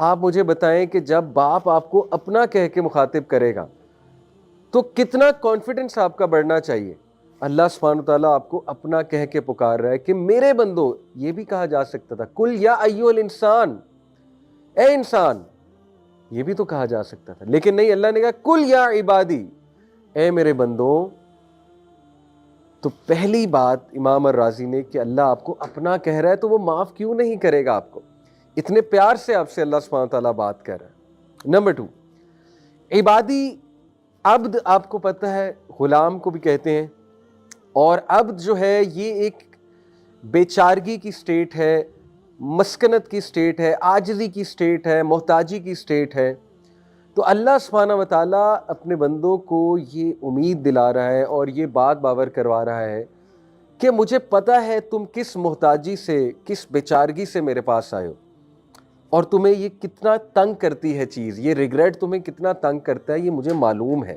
آپ مجھے بتائیں کہ جب باپ آپ کو اپنا کہہ کے مخاطب کرے گا تو کتنا کانفیڈنس آپ کا بڑھنا چاہیے. اللہ سبحانہ تعالیٰ آپ کو اپنا کہہ کے پکار رہا ہے کہ میرے بندو. یہ بھی کہا جا سکتا تھا کل یا ایھا الانسان، اے انسان، یہ بھی تو کہا جا سکتا تھا، لیکن نہیں، اللہ نے کہا کل یا عبادی، اے میرے بندو. تو پہلی بات امام الرازی نے کہ اللہ آپ کو اپنا کہہ رہا ہے تو وہ معاف کیوں نہیں کرے گا آپ کو؟ اتنے پیار سے آپ سے اللہ سبحانہ تعالیٰ بات کر رہا ہے. نمبر 2، عبادی. عبد آپ کو پتہ ہے غلام کو بھی کہتے ہیں، اور عبد جو ہے یہ ایک بیچارگی کی سٹیٹ ہے، مسکنت کی سٹیٹ ہے، عاجزی کی سٹیٹ ہے، محتاجی کی سٹیٹ ہے. تو اللہ سبحانہ و تعالیٰ اپنے بندوں کو یہ امید دلا رہا ہے اور یہ بات باور کروا رہا ہے کہ مجھے پتہ ہے تم کس محتاجی سے، کس بیچارگی سے میرے پاس آئے ہو، اور تمہیں یہ کتنا تنگ کرتی ہے چیز، یہ ریگریٹ تمہیں کتنا تنگ کرتا ہے، یہ مجھے معلوم ہے.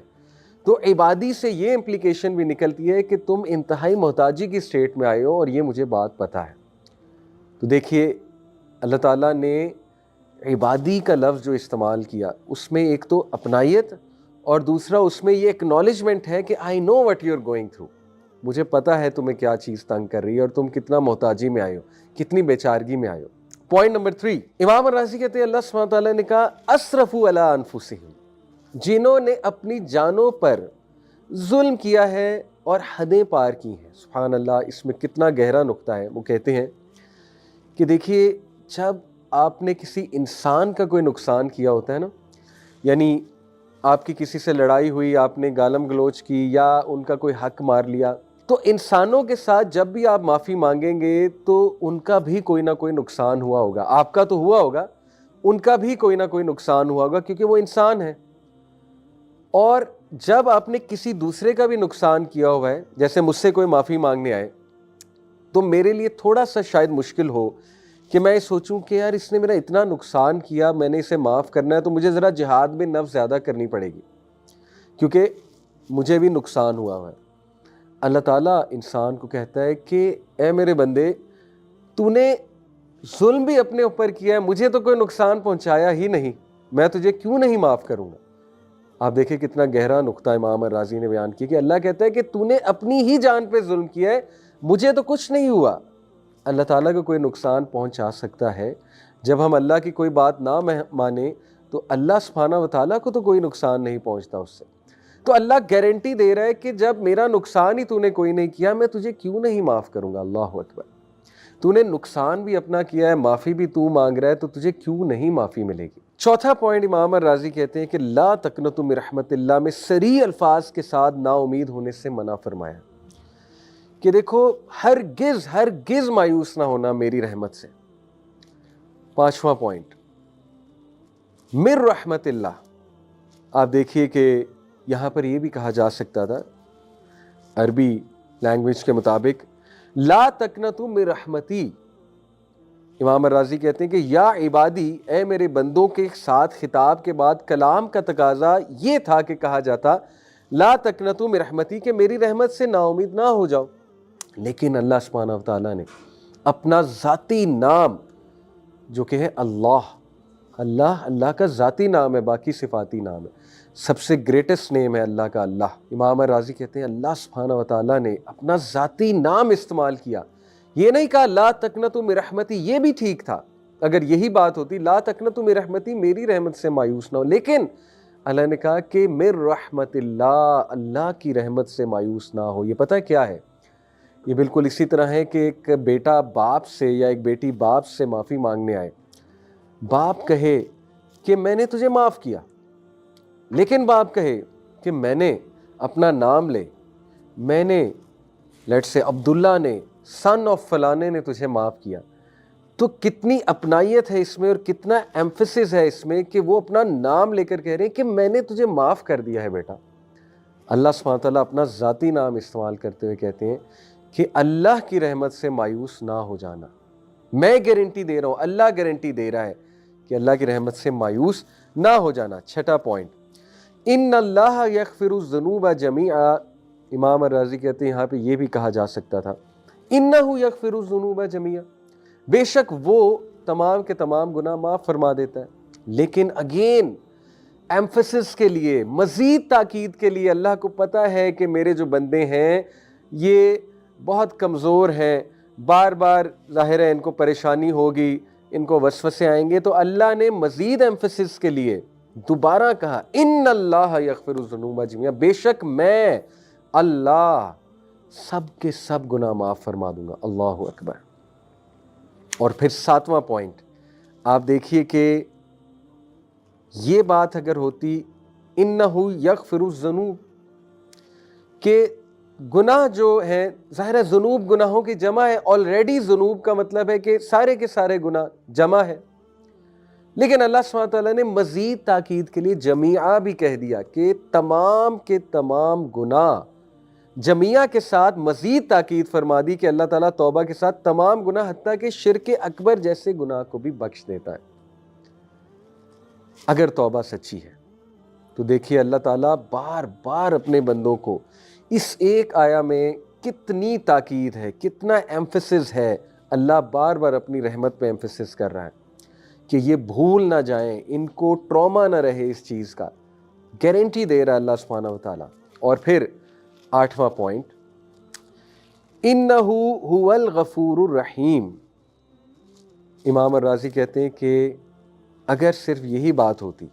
تو عبادی سے یہ امپلیکیشن بھی نکلتی ہے کہ تم انتہائی محتاجی کی سٹیٹ میں آئے ہو اور یہ مجھے بات پتہ ہے. تو دیکھیے اللہ تعالیٰ نے عبادی کا لفظ جو استعمال کیا اس میں ایک تو اپنائیت اور دوسرا اس میں یہ اکنالجمنٹ ہے کہ I know what you are going through. مجھے پتہ ہے تمہیں کیا چیز تنگ کر رہی ہے اور تم کتنا محتاجی میں آئے ہو، کتنی بیچارگی میں آئے ہو. پوائنٹ نمبر 3، امام الرازی کہتے ہیں اللہ سبحانہ تعالیٰ نے کہا اسرفوا علی انفسہم، جنہوں نے اپنی جانوں پر ظلم کیا ہے اور حدیں پار کی ہیں. سبحان اللہ، اس میں کتنا گہرا نقطہ ہے. وہ کہتے ہیں کہ دیکھیے جب آپ نے کسی انسان کا کوئی نقصان کیا ہوتا ہے نا، یعنی آپ کی کسی سے لڑائی ہوئی، آپ نے گالم گلوچ کی یا ان کا کوئی حق مار لیا، تو انسانوں کے ساتھ جب بھی آپ معافی مانگیں گے تو ان کا بھی کوئی نہ کوئی نقصان ہوا ہوگا. آپ کا تو ہوا ہوگا، ان کا بھی کوئی نہ کوئی نقصان ہوا ہوگا کیونکہ وہ انسان ہے. اور جب آپ نے کسی دوسرے کا بھی نقصان کیا ہوا ہے، جیسے مجھ سے کوئی معافی مانگنے آئے، تو میرے لیے تھوڑا سا شاید مشکل ہو کہ میں سوچوں کہ یار اس نے میرا اتنا نقصان کیا، میں نے اسے معاف کرنا ہے تو مجھے ذرا جہاد میں نفس زیادہ کرنی پڑے گی کیونکہ مجھے بھی نقصان ہوا ہے. اللہ تعالیٰ انسان کو کہتا ہے کہ اے میرے بندے، تو نے ظلم بھی اپنے اوپر کیا ہے، مجھے تو کوئی نقصان پہنچایا ہی نہیں، میں تجھے کیوں نہیں معاف کروں گا. آپ دیکھیں کتنا گہرا نقطہ امام الرازی نے بیان کیا کہ اللہ کہتا ہے کہ تو نے اپنی ہی جان پہ ظلم کیا ہے، مجھے تو کچھ نہیں ہوا. اللہ تعالیٰ کو کوئی نقصان پہنچا سکتا ہے. جب ہم اللہ کی کوئی بات نہ مانیں تو اللہ سبحانہ و تعالیٰ کو تو کوئی نقصان نہیں پہنچتا اس سے. تو اللہ گارنٹی دے رہا ہے کہ جب میرا نقصان ہی تو نے کوئی نہیں کیا، میں تجھے کیوں نہیں معاف کروں گا. اللہ اکبر. تو نے نقصان بھی اپنا کیا ہے، معافی بھی تو مانگ رہا ہے، تو تجھے کیوں نہیں معافی ملے گی. چوتھا پوائنٹ امام الرازی کہتے ہیں کہ لا تقنطوا من رحمت اللہ میں صریح الفاظ کے ساتھ نا امید ہونے سے منع فرمایا کہ دیکھو ہرگز مایوس نہ ہونا میری رحمت سے. پانچواں پوائنٹ من رحمت اللہ. آپ دیکھیے کہ یہاں پر یہ بھی کہا جا سکتا تھا عربی لینگویج کے مطابق لا تقنطوا من رحمتی. امام الرازی کہتے ہیں کہ یا عبادی، اے میرے بندوں کے ساتھ خطاب کے بعد کلام کا تقاضا یہ تھا کہ کہا جاتا لا تقنطوا من رحمتی، کہ میری رحمت سے نا امید نہ ہو جاؤ. لیکن اللہ سبحانہ و تعالیٰ نے اپنا ذاتی نام جو کہ ہے اللہ کا ذاتی نام ہے، باقی صفاتی نام ہے، سب سے گریٹسٹ نیم ہے اللہ کا اللہ. امام الرازی کہتے ہیں اللہ سبحانہ و تعالیٰ نے اپنا ذاتی نام استعمال کیا. یہ نہیں کہا لا تقنطوا من رحمتی، یہ بھی ٹھیک تھا اگر یہی بات ہوتی لا تقنطوا من رحمتی، میری رحمت سے مایوس نہ ہو، لیکن اللہ نے کہا کہ من رحمت اللہ کی رحمت سے مایوس نہ ہو. یہ پتہ کیا ہے؟ یہ بالکل اسی طرح ہے کہ ایک بیٹا باپ سے یا ایک بیٹی باپ سے معافی مانگنے آئے، باپ کہے کہ میں نے تجھے معاف کیا، لیکن باپ کہے کہ میں نے اپنا نام لے، میں نے لیٹ سے عبداللہ نے سن آف فلانے نے تجھے معاف کیا. تو کتنی اپنائیت ہے اس میں اور کتنا ایمفسس ہے اس میں کہ وہ اپنا نام لے کر کہہ رہے ہیں کہ میں نے تجھے معاف کر دیا ہے بیٹا. اللہ سبحانہ تعالیٰ اپنا ذاتی نام استعمال کرتے ہوئے کہتے ہیں کہ اللہ کی رحمت سے مایوس نہ ہو جانا. میں گارنٹی دے رہا ہوں، اللہ گارنٹی دے رہا ہے کہ اللہ کی رحمت سے مایوس نہ ہو جانا. چھٹا پوائنٹ ان اللہ یغفر الذنوب جمیعا. امام الرازی کہتے ہیں یہاں پہ یہ بھی کہا جا سکتا تھا انہ یغفر الذنوب جمیعا، بے شک وہ تمام کے تمام گناہ معاف فرما دیتا ہے. لیکن اگین ایمفسس کے لیے، مزید تاکید کے لیے، اللہ کو پتہ ہے کہ میرے جو بندے ہیں یہ بہت کمزور ہیں، بار بار ظاہر ہے ان کو پریشانی ہوگی، ان کو وسوسے آئیں گے، تو اللہ نے مزید ایمفسس کے لیے دوبارہ کہا ان اللہ یغفر الذنوب جميعا، بے شک میں اللہ سب کے سب گناہ معاف فرما دوں گا۔ اللہ اکبر۔ اور پھر 7واں پوائنٹ آپ دیکھیے کہ یہ بات اگر ہوتی انہ یغفر الذنوب، کہ گناہ جو ہیں ظاہر ہے ذنوب گناہوں کی جمع ہے، آلریڈی ذنوب کا مطلب ہے کہ سارے کے سارے گناہ جمع ہے، لیکن اللہ سبحانہ وتعالیٰ نے مزید تاکید کے لیے جمیعہ بھی کہہ دیا کہ تمام کے تمام گناہ، جمیعہ کے ساتھ مزید تاکید فرما دی کہ اللہ تعالیٰ توبہ کے ساتھ تمام گناہ حتیٰ کہ شرک اکبر جیسے گناہ کو بھی بخش دیتا ہے اگر توبہ سچی ہے۔ تو دیکھیے اللہ تعالیٰ بار بار اپنے بندوں کو اس ایک آیا میں کتنی تاکید ہے، کتنا ایمفسس ہے، اللہ بار بار اپنی رحمت پہ ایمفسس کر رہا ہے کہ یہ بھول نہ جائیں، ان کو ٹراما نہ رہے اس چیز کا، گارنٹی دے رہا ہے اللہ سبحانہ وتعالیٰ۔ اور پھر 8واں پوائنٹ انہ هو الغفور الرحیم، امام الرازی کہتے ہیں کہ اگر صرف یہی بات ہوتی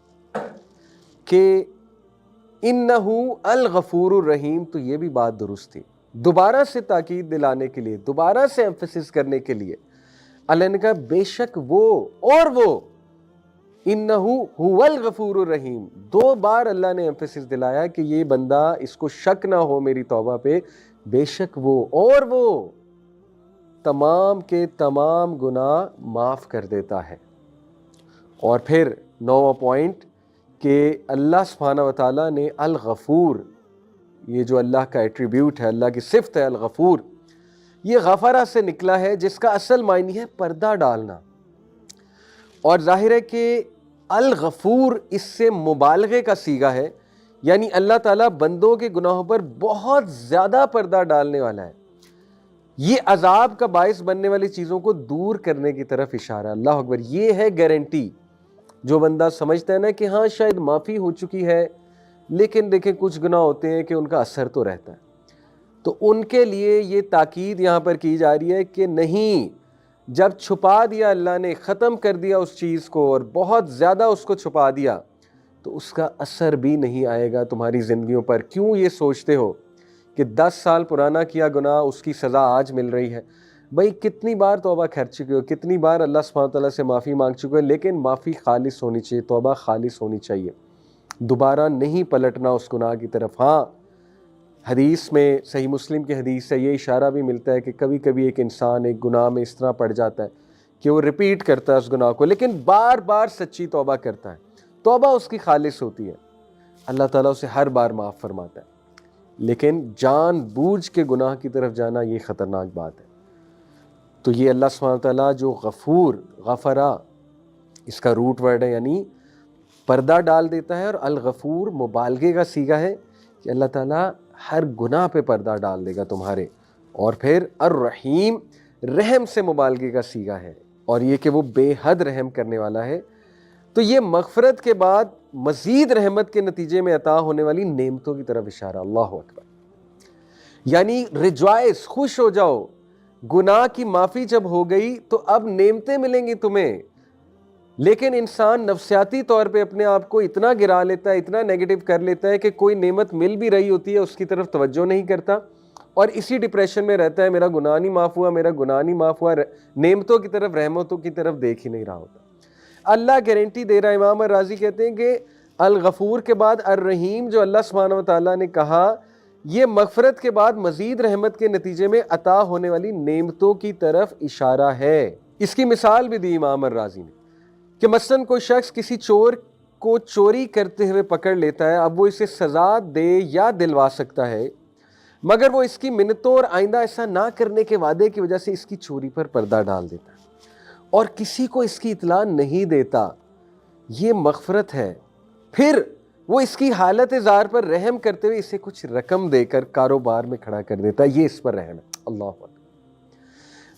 کہ انہ الغفور الرحیم تو یہ بھی بات درست تھی، دوبارہ سے تاکید دلانے کے لیے، دوبارہ سے ایمفسس کرنے کے لیے اللہ نے کہا بے شک وہ اور وہ، انہ هو الغفور الرحیم، 2 بار اللہ نے ایمفسس دلایا کہ یہ بندہ اس کو شک نہ ہو میری توبہ پہ، بے شک وہ اور وہ تمام کے تمام گناہ معاف کر دیتا ہے۔ اور پھر 9واں پوائنٹ کہ اللہ سبحانہ وتعالیٰ نے الغفور، یہ جو اللہ کا ایٹریبیوٹ ہے، اللہ کی صفت ہے الغفور، یہ غفرہ سے نکلا ہے جس کا اصل معنی ہے پردہ ڈالنا، اور ظاہر ہے کہ الغفور اس سے مبالغے کا صیغہ ہے، یعنی اللہ تعالیٰ بندوں کے گناہوں پر بہت زیادہ پردہ ڈالنے والا ہے، یہ عذاب کا باعث بننے والی چیزوں کو دور کرنے کی طرف اشارہ ہے۔ اللہ اکبر، یہ ہے گارنٹی۔ جو بندہ سمجھتا ہے نا کہ ہاں شاید معافی ہو چکی ہے لیکن دیکھیں کچھ گناہ ہوتے ہیں کہ ان کا اثر تو رہتا ہے، تو ان کے لیے یہ تاکید یہاں پر کی جا رہی ہے کہ نہیں، جب چھپا دیا اللہ نے، ختم کر دیا اس چیز کو اور بہت زیادہ اس کو چھپا دیا تو اس کا اثر بھی نہیں آئے گا تمہاری زندگیوں پر۔ کیوں یہ سوچتے ہو کہ 10 سال پرانا کیا گناہ اس کی سزا آج مل رہی ہے؟ بھئی کتنی بار توبہ کر چکے ہو، کتنی بار اللہ سبحانہ تعالیٰ سے معافی مانگ چکے ہو، لیکن معافی خالص ہونی چاہیے، توبہ خالص ہونی چاہیے، دوبارہ نہیں پلٹنا اس گناہ کی طرف۔ ہاں حدیث میں، صحیح مسلم کی حدیث سے یہ اشارہ بھی ملتا ہے کہ کبھی کبھی ایک انسان ایک گناہ میں اس طرح پڑ جاتا ہے کہ وہ ریپیٹ کرتا ہے اس گناہ کو، لیکن بار بار سچی توبہ کرتا ہے، توبہ اس کی خالص ہوتی ہے، اللہ تعالیٰ اسے ہر بار معاف فرماتا ہے۔ لیکن جان بوجھ کے گناہ کی طرف جانا یہ خطرناک بات ہے۔ تو یہ اللہ سبحانہ وتعالیٰ جو غفور، غفرہ اس کا روٹ ورڈ ہے، یعنی پردہ ڈال دیتا ہے، اور الغفور مبالغے کا صیغہ ہے کہ اللہ تعالیٰ ہر گناہ پہ پردہ ڈال دے گا تمہارے، اور پھر الرحیم رحم سے مبالغے کا صیغہ ہے، اور یہ کہ وہ بے حد رحم کرنے والا ہے۔ تو یہ مغفرت کے بعد مزید رحمت کے نتیجے میں عطا ہونے والی نعمتوں کی طرف اشارہ۔ اللہ اکبر، یعنی ریجوائس، خوش ہو جاؤ، گناہ کی معافی جب ہو گئی تو اب نعمتیں ملیں گی تمہیں۔ لیکن انسان نفسیاتی طور پہ اپنے آپ کو اتنا گرا لیتا ہے، اتنا نیگیٹو کر لیتا ہے کہ کوئی نعمت مل بھی رہی ہوتی ہے اس کی طرف توجہ نہیں کرتا، اور اسی ڈپریشن میں رہتا ہے، میرا گناہ نہیں معاف ہوا، میرا گناہ نہیں معاف ہوا، نعمتوں کی طرف، رحمتوں کی طرف دیکھ ہی نہیں رہا ہوتا۔ اللہ گارنٹی دے رہا ہے، امام الرازی کہتے ہیں کہ الغفور کے بعد الرحیم جو اللہ سبحانہ وتعالیٰ نے کہا، یہ مغفرت کے بعد مزید رحمت کے نتیجے میں عطا ہونے والی نعمتوں کی طرف اشارہ ہے۔ اس کی مثال بھی دی امام الرازی نے کہ مثلاً کوئی شخص کسی چور کو چوری کرتے ہوئے پکڑ لیتا ہے، اب وہ اسے سزا دے یا دلوا سکتا ہے، مگر وہ اس کی منتوں اور آئندہ ایسا نہ کرنے کے وعدے کی وجہ سے اس کی چوری پر پردہ ڈال دیتا ہے اور کسی کو اس کی اطلاع نہیں دیتا۔ یہ مغفرت ہے۔ پھر وہ اس کی حالت زار پر رحم کرتے ہوئے اسے کچھ رقم دے کر کاروبار میں کھڑا کر دیتا ہے، یہ اس پر رحم ہے۔ اللہ اکبر۔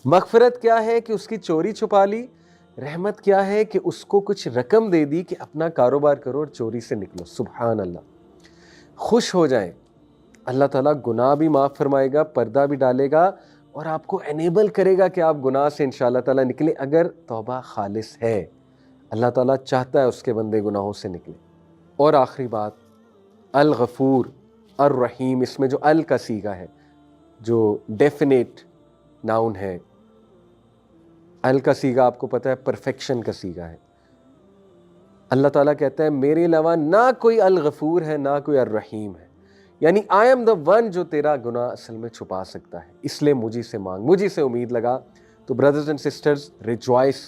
مغفرت کیا ہے کہ اس کی چوری چھپا لی، رحمت کیا ہے کہ اس کو کچھ رقم دے دی کہ اپنا کاروبار کرو اور چوری سے نکلو. سبحان اللہ. خوش ہو جائیں, اللہ تعالیٰ گناہ بھی معاف فرمائے گا, پردہ بھی ڈالے گا اور آپ کو انیبل کرے گا کہ آپ گناہ سے انشاءاللہ تعالیٰ نکلیں اگر توبہ خالص ہے. اللہ تعالیٰ چاہتا ہے اس کے بندے گناہوں سے نکلیں. اور آخری بات, الغفور الرحیم, اس میں جو ال کا صیغہ ہے جو ڈیفینیٹ ناؤن ہے, ال کا صیغہ آپ کو پتہ ہے پرفیکشن کا صیغہ ہے. اللہ تعالیٰ کہتا ہے میرے علاوہ نہ کوئی الغفور ہے نہ کوئی الرحیم ہے, یعنی آئی ایم دا ون جو تیرا گناہ اصل میں چھپا سکتا ہے, اس لیے مجھے سے مانگ, مجھے سے امید لگا. تو brothers and sisters, rejoice,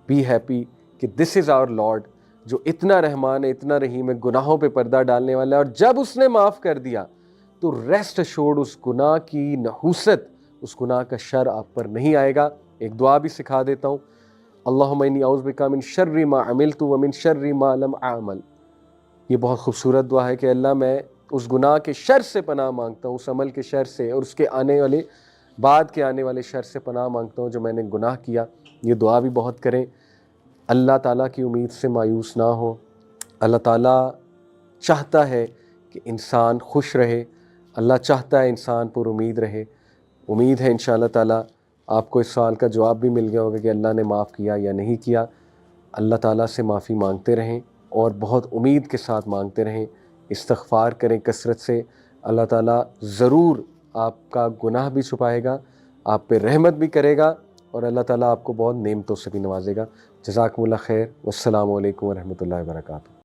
be happy کہ دس از آور لارڈ جو اتنا رحمان ہے, اتنا رحیم ہے, گناہوں پہ پردہ ڈالنے والا ہے. اور جب اس نے معاف کر دیا تو ریسٹ ایشورڈ اس گناہ کی نحوست, اس گناہ کا شر آپ پر نہیں آئے گا. ایک دعا بھی سکھا دیتا ہوں, اللہم انی اعوذ بک من شر ما عملت ومن شر ما لم اعمل. یہ بہت خوبصورت دعا ہے کہ اللہ میں اس گناہ کے شر سے پناہ مانگتا ہوں, اس عمل کے شر سے اور اس کے بعد کے آنے والے شر سے پناہ مانگتا ہوں جو میں نے گناہ کیا. یہ دعا بھی بہت کریں. اللہ تعالیٰ کی امید سے مایوس نہ ہو. اللہ تعالیٰ چاہتا ہے کہ انسان خوش رہے, اللہ چاہتا ہے انسان پر امید رہے. امید ہے انشاءاللہ تعالیٰ آپ کو اس سوال کا جواب بھی مل گیا ہوگا کہ اللہ نے معاف کیا یا نہیں کیا. اللہ تعالیٰ سے معافی مانگتے رہیں اور بہت امید کے ساتھ مانگتے رہیں, استغفار کریں کثرت سے. اللہ تعالیٰ ضرور آپ کا گناہ بھی چھپائے گا, آپ پہ رحمت بھی کرے گا اور اللہ تعالیٰ آپ کو بہت نعمتوں سے بھی نوازے گا. جزاکم اللہ خیر. والسلام علیکم ورحمۃ اللہ وبرکاتہ.